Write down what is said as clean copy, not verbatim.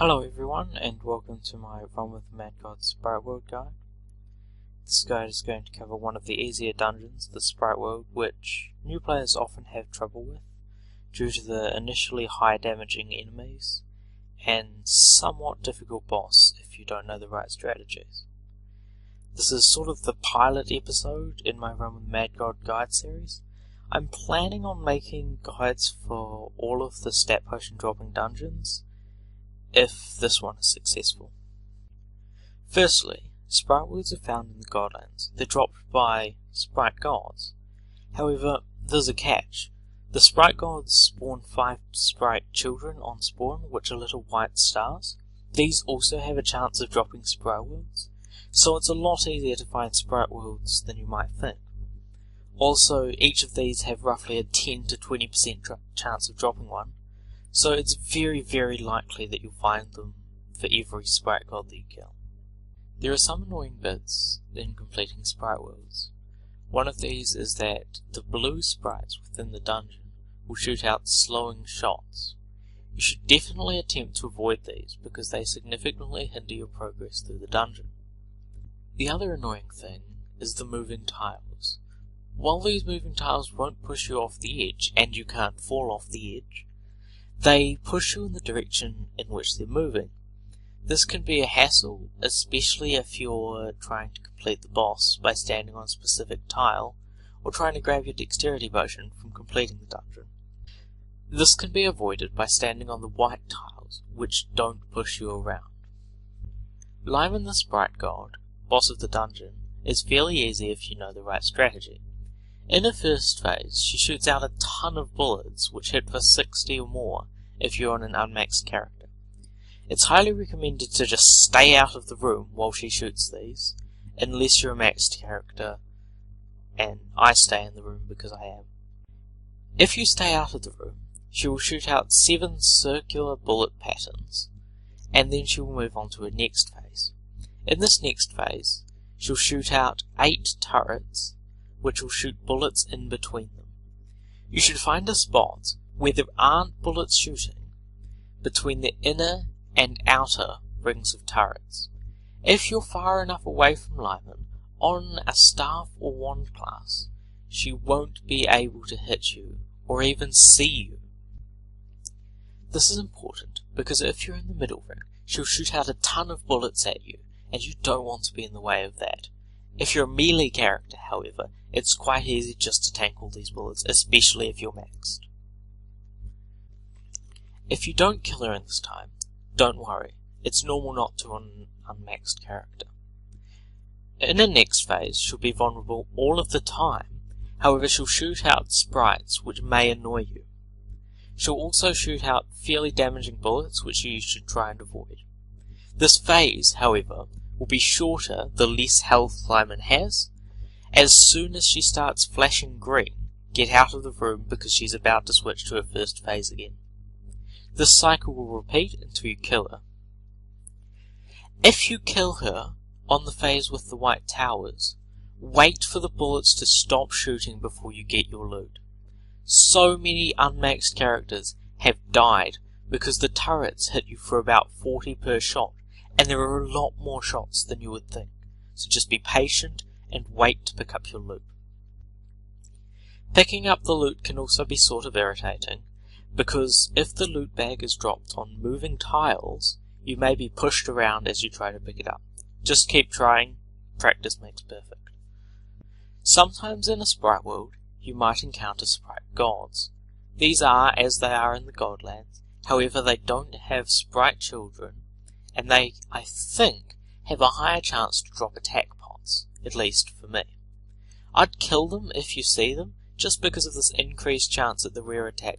Hello everyone, and welcome to my Run with the Mad God Sprite World guide. This guide is going to cover one of the easier dungeons, the Sprite World, which new players often have trouble with due to the initially high damaging enemies and somewhat difficult boss if you don't know the right strategies. This is sort of the pilot episode in my Run with the Mad God guide series. I'm planning on making guides for all of the stat potion dropping dungeons, if this one is successful. Firstly, Sprite Worlds are found in the Godlands. They're dropped by Sprite Gods. However, there's a catch. The Sprite Gods spawn 5 Sprite children on spawn, which are little white stars. These also have a chance of dropping Sprite Worlds, so it's a lot easier to find Sprite Worlds than you might think. Also, each of these have roughly a 10 to 20% chance of dropping one, so it's very, very likely that you'll find them for every Sprite God that you kill. There are some annoying bits in completing Sprite Worlds. One of these is that the blue sprites within the dungeon will shoot out slowing shots. You should definitely attempt to avoid these because they significantly hinder your progress through the dungeon. The other annoying thing is the moving tiles. While these moving tiles won't push you off the edge, and you can't fall off the edge, they push you in the direction in which they're moving. This can be a hassle, especially if you're trying to complete the boss by standing on a specific tile, or trying to grab your dexterity potion from completing the dungeon. This can be avoided by standing on the white tiles, which don't push you around. Lyman the Sprite God, boss of the dungeon, is fairly easy if you know the right strategy. In her first phase, she shoots out a ton of bullets, which hit for 60 or more if you're on an unmaxed character. It's highly recommended to just stay out of the room while she shoots these, unless you're a maxed character, and I stay in the room because I am. If you stay out of the room, she will shoot out 7 circular bullet patterns, and then she will move on to her next phase. In this next phase, she'll shoot out 8 turrets, which will shoot bullets in between them. You should find a spot where there aren't bullets shooting between the inner and outer rings of turrets. If you're far enough away from Lyman, on a staff or wand class, she won't be able to hit you or even see you. This is important because if you're in the middle ring, she'll shoot out a ton of bullets at you, and you don't want to be in the way of that. If you're a melee character, however, it's quite easy just to tank all these bullets, especially if you're maxed. If you don't kill her in this time, don't worry, it's normal not to on an unmaxed character. In her next phase, she'll be vulnerable all of the time, however she'll shoot out sprites which may annoy you. She'll also shoot out fairly damaging bullets which you should try and avoid. This phase, however, will be shorter the less health Lyman has. As soon as she starts flashing green, get out of the room because she's about to switch to her first phase again. This cycle will repeat until you kill her. If you kill her on the phase with the white towers, wait for the bullets to stop shooting before you get your loot. So many unmaxed characters have died because the turrets hit you for about 40 per shot, and there are a lot more shots than you would think, so just be patient and wait to pick up your loot. Picking up the loot can also be sort of irritating, because if the loot bag is dropped on moving tiles, you may be pushed around as you try to pick it up. Just keep trying, practice makes perfect. Sometimes in a Sprite World, you might encounter Sprite Gods. These are as they are in the Godlands, however they don't have Sprite children, and they, I think, have a higher chance to drop attack pots, at least for me. I'd kill them if you see them, just because of this increased chance at the rare attack